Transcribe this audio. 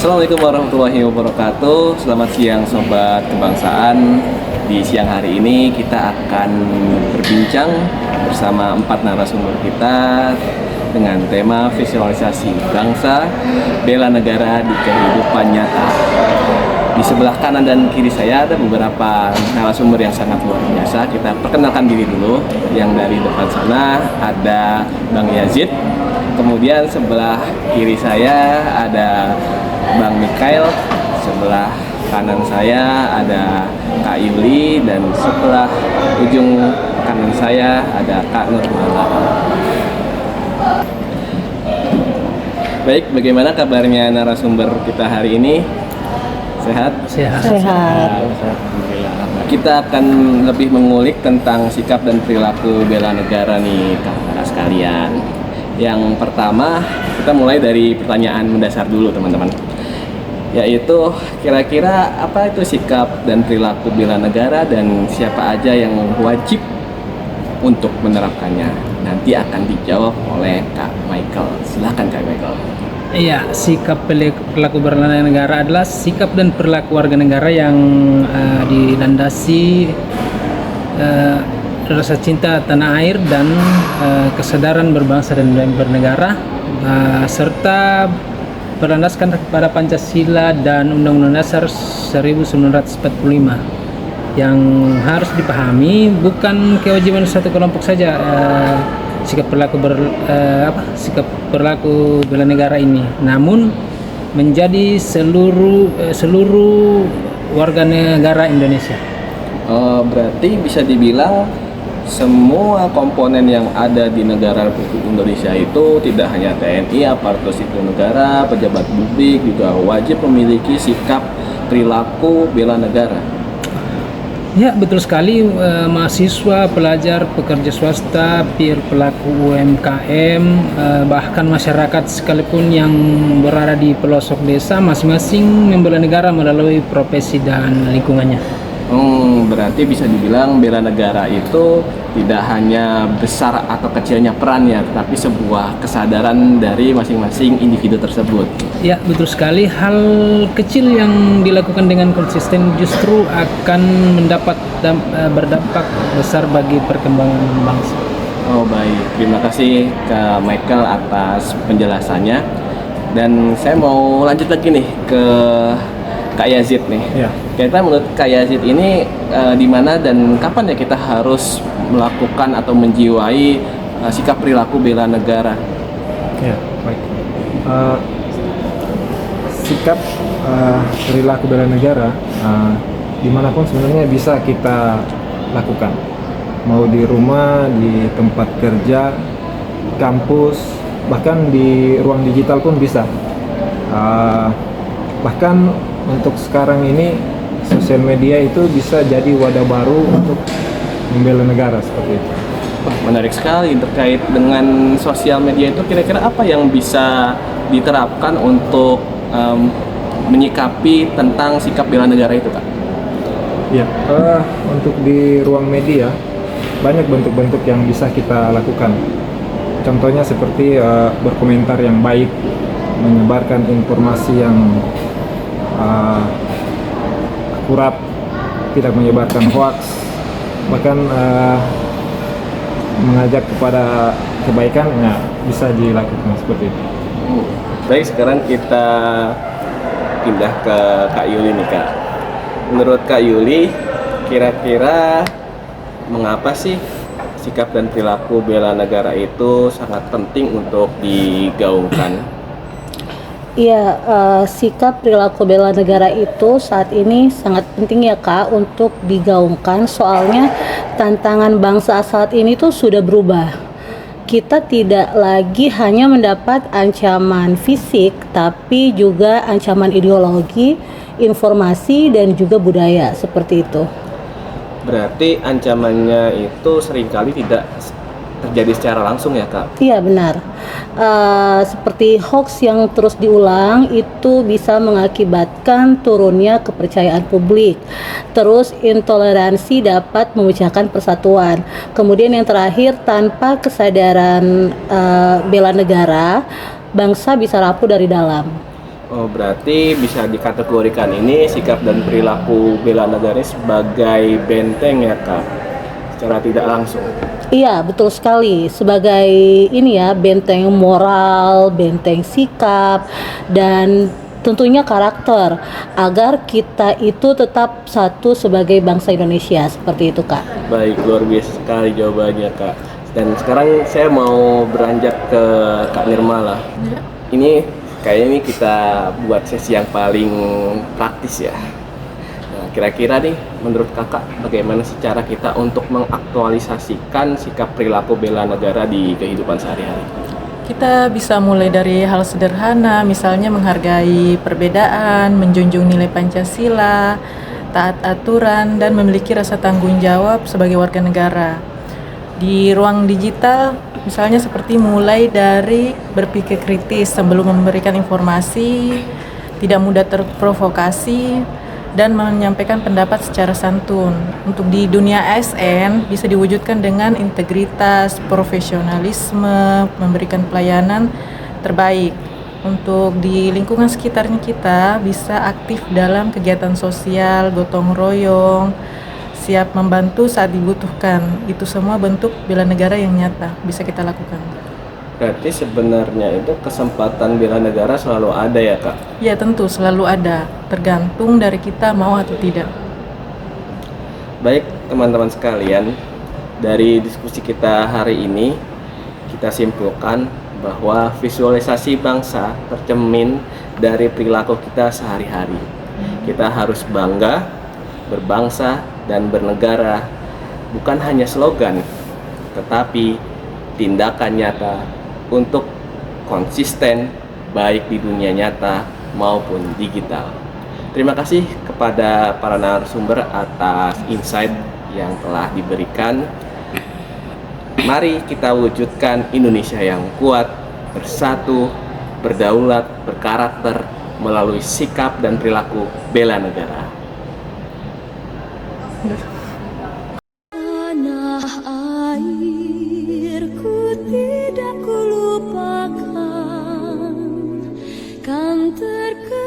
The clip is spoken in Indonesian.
Assalamualaikum warahmatullahi wabarakatuh. Selamat siang Sobat Kebangsaan. Di siang hari ini kita akan berbincang bersama 4 narasumber kita dengan tema visualisasi bangsa, bela negara di kehidupan nyata. Di sebelah kanan dan kiri saya ada beberapa narasumber yang sangat luar biasa. Kita perkenalkan diri dulu. Yang dari depan sana ada Bang Yazid. Kemudian sebelah kiri saya ada Bang Mikael, sebelah kanan saya ada Kak Yuli, dan sebelah ujung kanan saya ada Kak Nurmala. Baik, bagaimana kabarnya narasumber kita hari ini? Sehat? Sehat. Alhamdulillah. Kita akan lebih mengulik tentang sikap dan perilaku bela negara nih kakak sekalian. Yang pertama, kita mulai dari pertanyaan mendasar dulu teman-teman, yaitu kira-kira apa itu sikap dan perilaku bela negara dan siapa aja yang wajib untuk menerapkannya. Nanti akan dijawab oleh Kak Michael. Silakan Kak Michael. Iya, sikap perilaku bela negara adalah sikap dan perilaku warga negara yang dilandasi rasa cinta tanah air dan kesadaran berbangsa dan bernegara, serta berlandaskan pada Pancasila dan Undang-Undang Dasar 1945 yang harus dipahami bukan kewajiban satu kelompok saja. Sikap perilaku bela negara ini, namun menjadi seluruh warga negara Indonesia. Berarti bisa dibilang semua komponen yang ada di negara Republik Indonesia itu tidak hanya TNI, aparatur sipil negara, pejabat publik juga wajib memiliki sikap perilaku bela negara. Ya, betul sekali. Mahasiswa, pelajar, pekerja swasta, pelaku UMKM, bahkan masyarakat sekalipun yang berada di pelosok desa masing-masing membela negara melalui profesi dan lingkungannya. Berarti bisa dibilang bela negara itu tidak hanya besar atau kecilnya perannya, tetapi sebuah kesadaran dari masing-masing individu tersebut. Ya, betul sekali. Hal kecil yang dilakukan dengan konsisten justru akan berdampak besar bagi perkembangan bangsa. Oh baik, terima kasih Kak Michael atas penjelasannya. Dan saya mau lanjut lagi nih ke Kak Yazid nih. Ya. Kira-kira menurut Kak Yazid ini di mana dan kapan ya kita harus melakukan atau menjiwai sikap perilaku bela negara? Ya, baik. Sikap perilaku bela negara dimanapun sebenarnya bisa kita lakukan, mau di rumah, di tempat kerja, kampus, bahkan di ruang digital pun bisa. Bahkan untuk sekarang ini sosial media itu bisa jadi wadah baru untuk membela negara seperti itu. Wah, menarik sekali terkait dengan sosial media itu. Kira-kira apa yang bisa diterapkan untuk menyikapi tentang sikap bela negara itu, Kak? Ya, untuk di ruang media banyak bentuk-bentuk yang bisa kita lakukan. Contohnya seperti berkomentar yang baik, menyebarkan informasi yang akurat, tidak menyebarkan hoax, bahkan mengajak kepada kebaikan, bisa dilakukan seperti itu. Baik, sekarang kita pindah ke Kak Yuli nih Kak. Menurut Kak Yuli, kira-kira mengapa sih sikap dan perilaku bela negara itu sangat penting untuk digaungkan? Iya, sikap perilaku bela negara itu saat ini sangat penting ya Kak untuk digaungkan. Soalnya tantangan bangsa saat ini tuh sudah berubah. Kita tidak lagi hanya mendapat ancaman fisik, tapi juga ancaman ideologi, informasi, dan juga budaya, seperti itu. Berarti ancamannya itu seringkali tidak terjadi secara langsung ya Kak? Iya benar. Seperti hoax yang terus diulang itu bisa mengakibatkan turunnya kepercayaan publik. Terus intoleransi dapat memecahkan persatuan. Kemudian yang terakhir, tanpa kesadaran bela negara, bangsa bisa rapuh dari dalam. Oh, berarti bisa dikategorikan ini sikap dan perilaku bela negara sebagai benteng ya Kak, secara tidak langsung. Iya, betul sekali. Sebagai ini ya, benteng moral, benteng sikap, dan tentunya karakter agar kita itu tetap satu sebagai bangsa Indonesia. Seperti itu, Kak. Baik, luar biasa sekali jawabannya Kak. Dan sekarang saya mau beranjak ke Kak Nirmala. Ini kayaknya ini kita buat sesi yang paling praktis ya. Nah, kira-kira nih menurut kakak bagaimana sih cara kita untuk mengaktualisasikan sikap perilaku bela negara di kehidupan sehari-hari? Kita bisa mulai dari hal sederhana, misalnya menghargai perbedaan, menjunjung nilai Pancasila, taat aturan, dan memiliki rasa tanggung jawab sebagai warga negara. Di ruang digital, misalnya seperti mulai dari berpikir kritis sebelum memberikan informasi, tidak mudah terprovokasi, dan menyampaikan pendapat secara santun. Untuk di dunia ASN bisa diwujudkan dengan integritas, profesionalisme, memberikan pelayanan terbaik. Untuk di lingkungan sekitarnya kita bisa aktif dalam kegiatan sosial, gotong royong, siap membantu saat dibutuhkan. Itu semua bentuk bela negara yang nyata bisa kita lakukan. Berarti sebenarnya itu kesempatan bela negara selalu ada ya Kak? Ya tentu selalu ada, tergantung dari kita mau atau tidak. Baik teman-teman sekalian, dari diskusi kita hari ini kita simpulkan bahwa visualisasi bangsa tercermin dari perilaku kita sehari-hari. Kita harus bangga, berbangsa, dan bernegara bukan hanya slogan, tetapi tindakan nyata untuk konsisten baik di dunia nyata maupun digital. Terima kasih kepada para narasumber atas insight yang telah diberikan. Mari kita wujudkan Indonesia yang kuat, bersatu, berdaulat, berkarakter melalui sikap dan perilaku bela negara. Tanah airku tidak kulupakan, kan terkenal